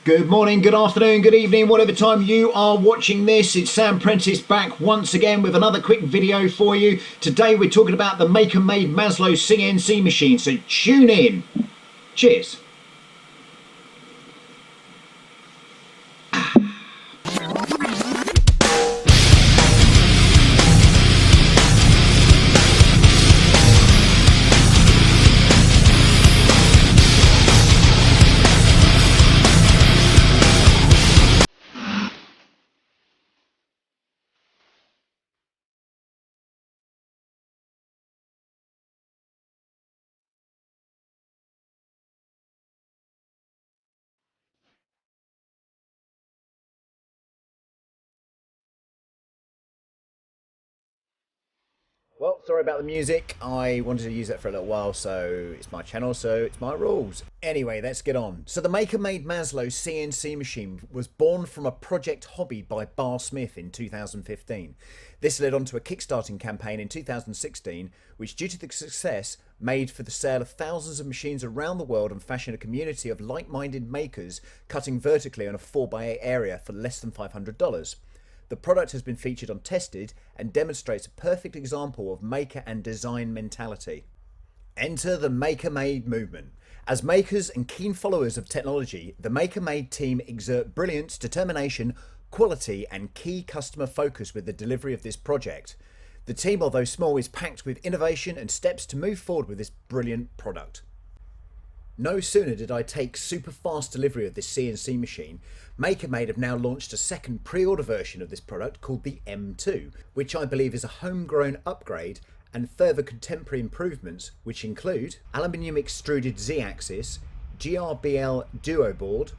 Good morning, good afternoon, good evening, whatever time you are watching this. It's Sam Prentice back once again with another quick video for you. Today we're talking about the MakerMade Maslow CNC machine, so tune in. Cheers. Well, sorry about the music. I wanted to use that for a little while, so it's my channel, so it's my rules. Anyway, let's get on. So the MakerMade Maslow CNC machine was born from a project hobby by Bar Smith in 2015. This led on to a kickstarting campaign in 2016, which due to the success made for the sale of thousands of machines around the world and fashioned a community of like-minded makers cutting vertically on a 4x8 area for less than $500. The product has been featured on Tested and demonstrates a perfect example of maker and design mentality. Enter the MakerMade movement. As makers and keen followers of technology, the MakerMade team exert brilliance, determination, quality and key customer focus with the delivery of this project. The team, although small, is packed with innovation and steps to move forward with this brilliant product. No sooner did I take super fast delivery of this CNC machine, MakerMade have now launched a second pre-order version of this product called the M2, which I believe is a homegrown upgrade and further contemporary improvements, which include aluminium extruded Z-axis, GRBL duo board,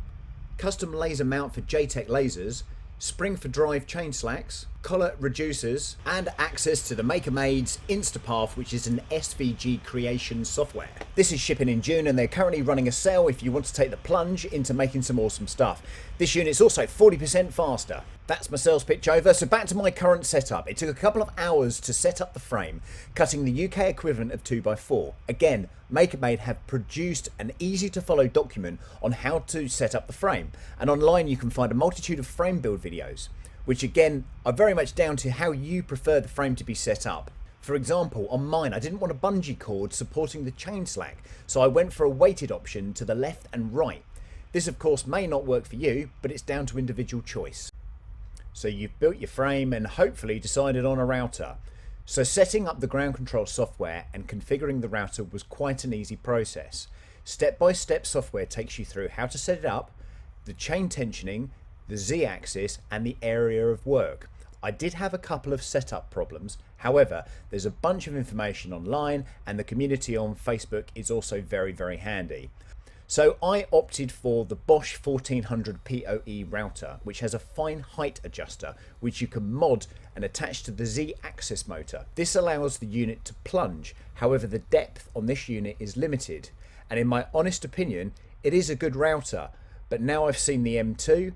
custom laser mount for JTEC lasers, spring for drive chain slacks, collar reducers, and access to the MakerMade's Instapath, which is an SVG creation software. This is shipping in June and they're currently running a sale if you want to take the plunge into making some awesome stuff. This unit's also 40% faster. That's my sales pitch over, so back to my current setup. It took a couple of hours to set up the frame, cutting the UK equivalent of 2x4. Again, MakerMade have produced an easy to follow document on how to set up the frame, and online you can find a multitude of frame build videos, which again are very much down to how you prefer the frame to be set up. For example, on mine I didn't want a bungee cord supporting the chain slack, so I went for a weighted option to the left and right. This of course may not work for you, but it's down to individual choice. So you've built your frame and hopefully decided on a router. So setting up the ground control software and configuring the router was quite an easy process. Step-by-step software takes you through how to set it up, the chain tensioning, the Z-axis and the area of work. I did have a couple of setup problems, however there's a bunch of information online and the community on Facebook is also very handy. So I opted for the Bosch 1400 PoE router, which has a fine height adjuster which you can mod and attach to the Z-axis motor. This allows the unit to plunge, however the depth on this unit is limited, and in my honest opinion it is a good router, but now I've seen the M2,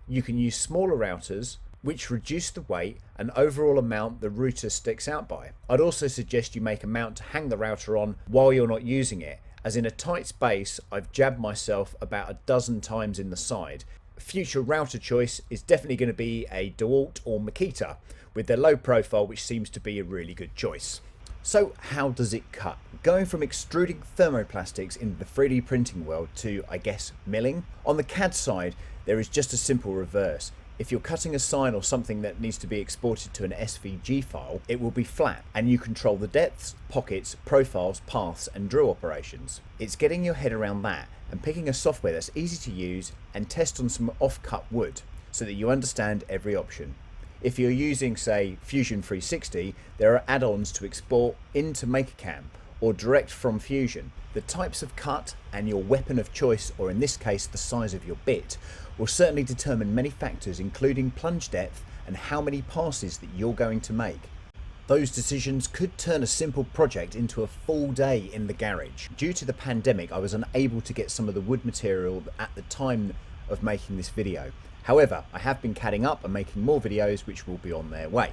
you can use smaller routers which reduce the weight and overall amount the router sticks out by. I'd also suggest you make a mount to hang the router on while you're not using it, as in a tight space I've jabbed myself about a dozen times in the side. Future router choice is definitely going to be a DeWalt or Makita with their low profile, which seems to be a really good choice. So how does it cut? Going from extruding thermoplastics in the 3D printing world to, I guess, milling? On the CAD side there is just a simple reverse. If you're cutting a sign or something that needs to be exported to an SVG file, it will be flat and you control the depths, pockets, profiles, paths and drill operations. It's getting your head around that and picking a software that's easy to use and test on some off-cut wood so that you understand every option. If you're using, say, Fusion 360, there are add-ons to export into MakerCam or direct from Fusion. The types of cut and your weapon of choice, or in this case the size of your bit, will certainly determine many factors including plunge depth and how many passes that you're going to make. Those decisions could turn a simple project into a full day in the garage. Due to the pandemic I was unable to get some of the wood material at the time of making this video. However, I have been CADing up and making more videos which will be on their way.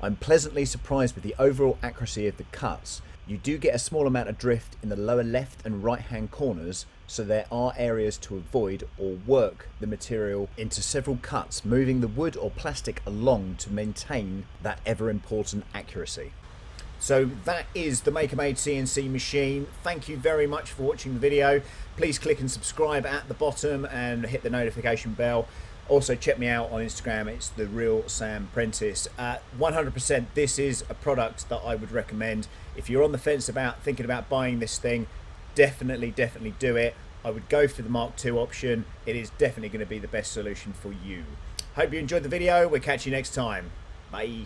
I'm pleasantly surprised with the overall accuracy of the cuts. You do get a small amount of drift in the lower left and right hand corners, so there are areas to avoid or work the material into several cuts, moving the wood or plastic along to maintain that ever important accuracy. So that is the MakerMade CNC machine. Thank you very much for watching the video. Please click and subscribe at the bottom and hit the notification bell. Also check me out on Instagram, it's the real Sam Prentice. 100% this is a product that I would recommend. If you're on the fence about thinking about buying this thing, definitely do it. I would go for the Mark II option. It is definitely going to be the best solution for you. Hope you enjoyed the video. We'll catch you next time. Bye.